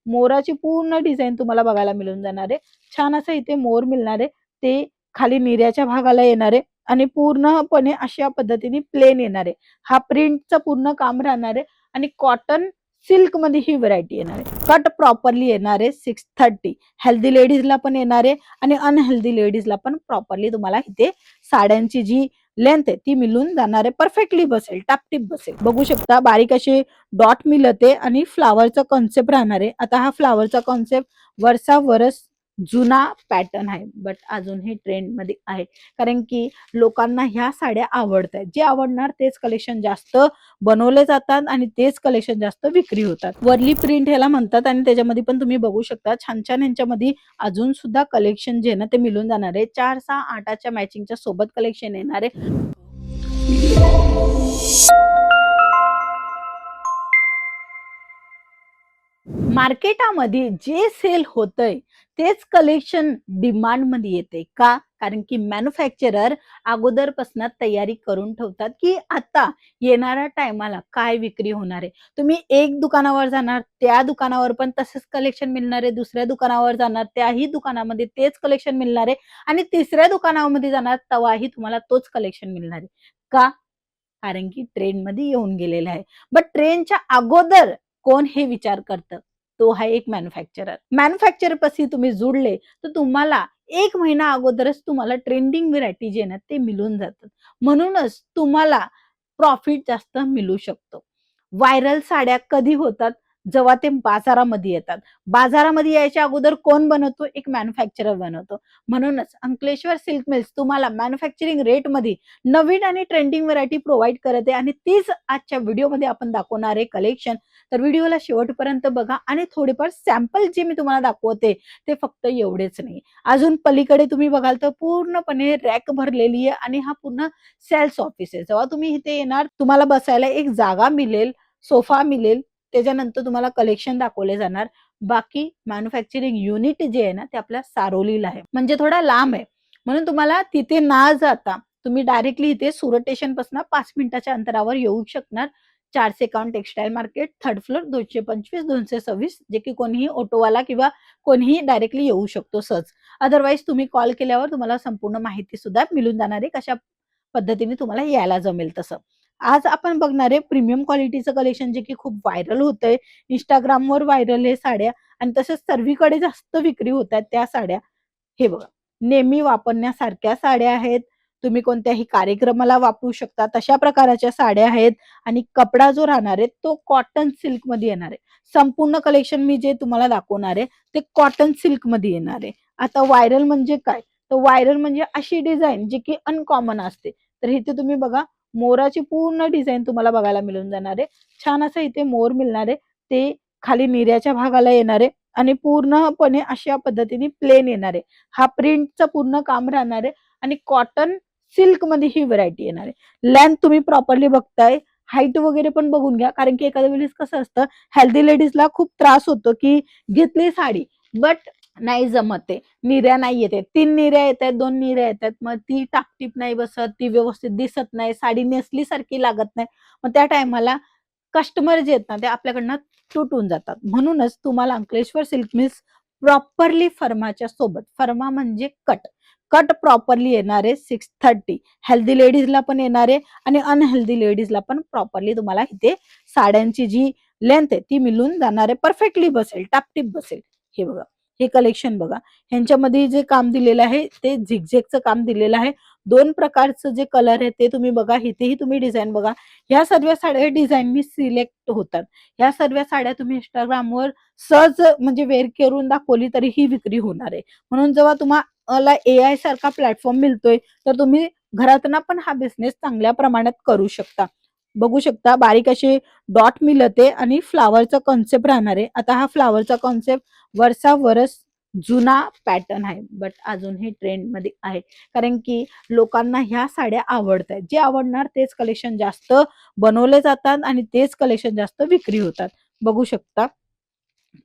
मोराची पूर्ण डिझाईन तुम्हाला बघायला मिळून जाणार आहे. छान असं इथे मोर मिळणार आहे. ते खाली निर्याच्या भागाला येणार आहे आणि पूर्णपणे अशा पद्धतीने प्लेन येणार आहे. हा प्रिंटचं पूर्ण काम राहणार आहे आणि कॉटन सिल्क मध्ये ही व्हरायटी येणार आहे. कट प्रॉपरली येणार आहे 630. हेल्दी लेडीजला पण येणार आहे आणि अनहेल्दी लेडीजला पण प्रॉपरली तुम्हाला इथे साड्यांची जी लेंथ आहे ती मिळून जाणार आहे. परफेक्टली बसेल, टापटीप बसेल. बघू शकता बारीक असे डॉट मिळते आणि फ्लावरचा कॉन्सेप्ट राहणार आहे. आता हा फ्लावरचा कॉन्सेप्ट वर्षा वरस जुना पॅटर्न आहे, बट अजूनही ट्रेंड मध्ये आहे. कारण की लोकांना ह्या साड्या आवडत आहेत. जे आवडणार तेच कलेक्शन जास्त बनवले जातात आणि तेच कलेक्शन जास्त विक्री होतात. वर्ली प्रिंट ह्याला म्हणतात आणि त्याच्यामध्ये पण तुम्ही बघू शकता छान छान यांच्यामध्ये अजून सुद्धा कलेक्शन जे ना ते मिळून जाणार आहे. 4, 6, 8च्या मॅचिंगच्या सोबत कलेक्शन येणार आहे. मार्केटामध्ये जे सेल होतंय तेच कलेक्शन डिमांड मध्ये येते का? कारण की मॅन्युफॅक्चरर अगोदरपासून तयारी करून ठेवतात की आता येणाऱ्या टायमाला काय विक्री होणार आहे. तुम्ही एक दुकानावर जाणार त्या दुकानावर पण तसंच कलेक्शन मिळणार आहे, दुसऱ्या दुकानावर जाणार त्याही दुकानामध्ये तेच कलेक्शन मिळणार आहे आणि तिसऱ्या दुकानामध्ये जाणार तेव्हाही तुम्हाला तोच कलेक्शन मिळणार आहे का? कारण की ट्रेंड मध्ये येऊन गेलेला आहे. बट ट्रेंडच्या अगोदर कोण हे विचार करतं? तो आहे एक मॅन्युफॅक्चरर. मॅन्युफॅक्चरर पाशी तुम्ही जुडले तर तुम्हाला 1 महिना अगोदरच तुम्हाला ट्रेंडिंग व्हरायटी जे ना ते मिळून जातात. म्हणूनच तुम्हाला प्रॉफिट जास्त मिळू शकतो. व्हायरल साड्या कधी होतात? जेव्हा ते बाजारामध्ये येतात. बाजारामध्ये यायच्या अगोदर कोण बनवतो? एक मॅन्युफॅक्चरर बनवतो. म्हणूनच अंकलेश्वर सिल्क मिल्स तुम्हाला मॅन्युफॅक्चरिंग रेटमध्ये नवीन आणि ट्रेंडिंग व्हरायटी प्रोव्हाइड करत आहे आणि तीच आजच्या व्हिडिओमध्ये आपण दाखवणार आहे कलेक्शन. तर व्हिडिओला शेवटपर्यंत बघा आणि थोडेफार सॅम्पल जे मी तुम्हाला दाखवते ते फक्त एवढेच नाही. अजून पलीकडे तुम्ही बघाल तर पूर्णपणे रॅक भरलेली आहे आणि हा पूर्ण सेल्स ऑफिस आहे. जेव्हा तुम्ही इथे येणार तुम्हाला बसायला एक जागा मिळेल, सोफा मिळेल. त्याच्यानंतर तुम्हाला कलेक्शन दाखवले जाणार. बाकी मॅन्युफॅक्चरिंग युनिट जे आहे ना ते आपल्या सारोलीला आहे. म्हणजे थोडा लांब आहे. म्हणून तुम्हाला तिथे ना जाता तुम्ही डायरेक्टली इथे सुरत स्टेशन पासून 5 मिनिटाच्या अंतरावर येऊ शकणार. 451 टेक्सटाईल मार्केट, 3rd फ्लोर, 225, 226 जे की कोणीही ऑटोवाला किंवा कोणीही डायरेक्टली येऊ शकतो सहज. अदरवाईज तुम्ही कॉल केल्यावर तुम्हाला संपूर्ण माहिती सुद्धा मिळून जाणार आहे कशा पद्धतीने तुम्हाला यायला जमेल तसं. आज आपण बघणार आहे प्रीमियम क्वालिटीचं कलेक्शन जे की खूप व्हायरल होतंय. Instagramवर व्हायरल आहे साड्या आणि तसंच सर्वीकडे जास्त विक्री होतात त्या साड्या. हे बघा, नेहमी वापरण्यासारख्या साड्या आहेत. तुम्ही कोणत्याही कार्यक्रमाला वापरू शकता तशा प्रकारच्या साड्या आहेत आणि कपडा जो राहणार आहे तो कॉटन सिल्क मध्ये येणार आहे. संपूर्ण कलेक्शन मी जे तुम्हाला दाखवणार आहे ते कॉटन सिल्क मध्ये येणार आहे. आता व्हायरल म्हणजे काय? तर व्हायरल म्हणजे अशी डिझाईन जी की अनकॉमन असते. तर इथे तुम्ही बघा मोराची पूर्ण डिझाईन तुम्हाला बघायला मिळून जाणार आहे. छान असं इथे मोर मिळणार आहे. ते खाली निर्याच्या भागाला येणार आहे आणि पूर्णपणे अशा पद्धतीने प्लेन येणार आहे. हा प्रिंटचं पूर्ण काम राहणार आहे आणि कॉटन सिल्क मध्ये ही व्हरायटी येणार आहे. लेंथ तुम्ही प्रॉपरली बघताय. हाईट वगैरे पण बघून घ्या कारण की एखाद्या वेळेस कसं असतं हेल्दी लेडीजला खूप त्रास होतो की घेतली साडी बट नाही जमत आहे. निर्या नाही येते. 3 निर्या येत आहेत, 2 निर्या येतात. मग ती टापटीप नाही बसत, ती व्यवस्थित दिसत नाही, साडी नेसलीसारखी लागत नाही. मग त्या टायमाला कस्टमर जे आहेत ना ते आपल्याकडनं तुटून जातात. म्हणूनच तुम्हाला अंकलेश्वर सिल्क मिल्स प्रॉपरली फर्माच्या सोबत, फर्मा म्हणजे कट. कट प्रॉपरली येणार आहे 630. हेल्दी लेडीजला पण येणार आहे आणि अनहेल्दी लेडीजला पण प्रॉपरली तुम्हाला इथे साड्यांची जी लेंथ आहे ती मिळून जाणार आहे. परफेक्टली बसेल, टापटीप बसेल. हे बघा, हे कलेक्शन बघा. ह्यांच्यामध्ये जे काम दिलेलं आहे ते झिगझॅगचं काम दिलेलं आहे. 2 प्रकारचं जे कलर आहे ते तुम्ही बघा. इथेही तुम्ही डिझाईन बघा. ह्या सर्व साड्या डिझाईननी सिलेक्ट होतात. ह्या सर्व साड्या तुम्ही Instagramवर सहज म्हणजे वेअर करून दाखवली तरी ही विक्री होणार आहे. म्हणून जेव्हा तुम्हाला AI सारखा प्लॅटफॉर्म मिळतोय तर तुम्ही घरातना पण हा बिझनेस चांगल्या प्रमाणात करू शकता. बघू शकता बारीक असे डॉट मिळते आणि फ्लावरचा कॉन्सेप्ट राहणार आहे. आता हा फ्लावरचा कॉन्सेप्ट वर्षा वरस जुना पॅटर्न आहे, बट अजूनही ट्रेंड मध्ये आहे. कारण की लोकांना ह्या साड्या आवडत आहेत. जे आवडणार तेच कलेक्शन जास्त बनवले जातात आणि तेच कलेक्शन जास्त विक्री होतात. बघू शकता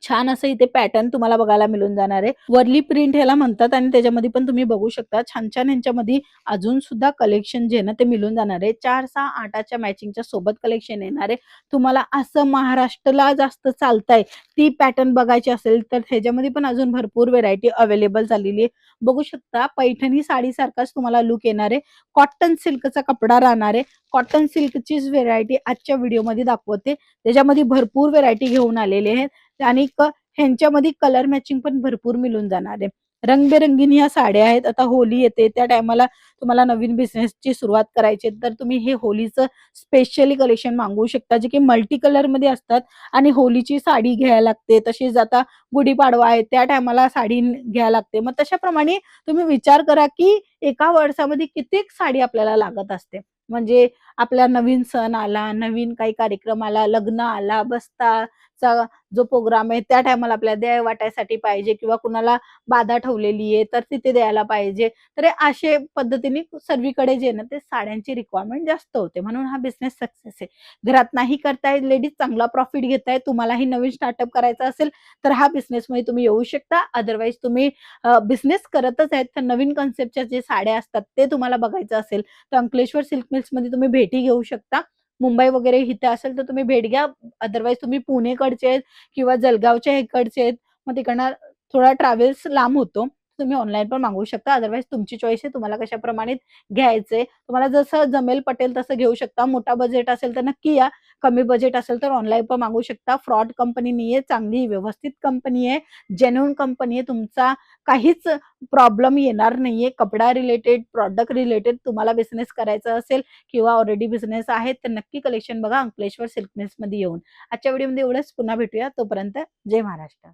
छान असं इथे पॅटर्न तुम्हाला बघायला मिळून जाणार आहे. वर्ली प्रिंट ह्याला म्हणतात आणि त्याच्यामध्ये पण तुम्ही बघू शकता छान-छान ह्यांच्यामध्ये अजून सुद्धा कलेक्शन जे आहे ना ते मिळून जाणार आहे. 4, 6, 8च्या मॅचिंगच्या सोबत कलेक्शन येणार आहे. तुम्हाला असं महाराष्ट्राला जास्त चालतंय ती पॅटर्न बघायची असेल तर ह्याच्यामध्ये पण अजून भरपूर व्हेरायटी अवेलेबल झालेली आहे. बघू शकता पैठणी साडीसारखाच तुम्हाला लूक येणार आहे. कॉटन सिल्कचा कपडा राहणार आहे. कॉटन सिल्कचीच व्हेरायटी आजच्या व्हिडिओमध्ये दाखवते. त्याच्यामध्ये भरपूर व्हेरायटी घेऊन आलेले आहेत. आणि ह्यांच्यामध्ये कलर मॅचिंग पण भरपूर मिळून जाणार आहे. रंगबेरंगीन ह्या साड्या आहेत. आता होली येते त्या टायमाला तुम्हाला नवीन बिझनेसची सुरुवात करायची तर तुम्ही हे होलीचं स्पेशली कलेक्शन मागवू शकता, जे की मल्टी कलरमध्ये असतात आणि होलीची साडी घ्यायला लागते. तशीच आता गुढीपाडवा आहे त्या टायमाला साडी घ्यायला लागते. मग तशाप्रमाणे तुम्ही विचार करा, की एका वर्षामध्ये कित्येक साडी आपल्याला लागत असते. म्हणजे आपला नवीन सण आला, नवीन काही कार्यक्रम आला, लग्न आला, बस्ताचा जो प्रोग्राम आहे त्या टायमाला आपल्याला द्या वाटायसाठी पाहिजे किंवा कुणाला बाधा ठेवलेली आहे तर तिथे द्यायला पाहिजे. तर हे अशा पद्धतीने सर्वीकडे जे आहे ना ते साड्यांची रिक्वायरमेंट जास्त होते. म्हणून हा बिझनेस सक्सेस आहे. घरात नाही करताय लेडीज चांगला प्रॉफिट घेताय. तुम्हालाही नवीन स्टार्टअप करायचा असेल तर हा बिझनेसमध्ये तुम्ही येऊ शकता. अदरवाईज तुम्ही बिझनेस करतच आहेत तर नवीन कन्सेप्टच्या जे साड्या असतात ते तुम्हाला बघायचं असेल तर अंकलेश्वर सिल्क मिल्समध्ये तुम्ही भेटी घेऊ शकता. मुंबई वगैरे इथे असेल तर तुम्ही भेट घ्या. अदरवाईज तुम्ही पुणेकडचे आहेत किंवा जळगावच्या इकडचे आहेत, मग तिकडनं थोडा ट्रॅव्हल्स लांब होतो. तुम्ही ऑनलाईन पण मागवू शकता. अदरवाईज तुमची चॉईस आहे. तुम्हाला कशाप्रमाणे घ्यायचंय. तुम्हाला जसं जमेल पटेल तसं घेऊ शकता. मोठा बजेट असेल तर नक्की या. कमी बजेट असेल तर ऑनलाईन पण मागवू शकता. फ्रॉड कंपनी नाहीये. चांगली व्यवस्थित कंपनी आहे. जेन्युइन कंपनी आहे. तुमचा काहीच प्रॉब्लेम येणार नाहीये. कपडा रिलेटेड, प्रॉडक्ट रिलेटेड तुम्हाला बिझनेस करायचा असेल किंवा ऑलरेडी बिझनेस आहे तर नक्की कलेक्शन बघा अंकलेश्वर सिल्क मिल्समध्ये येऊन. आजच्या व्हिडिओमध्ये एवढंच. पुन्हा भेटूया. तोपर्यंत जय महाराष्ट्र.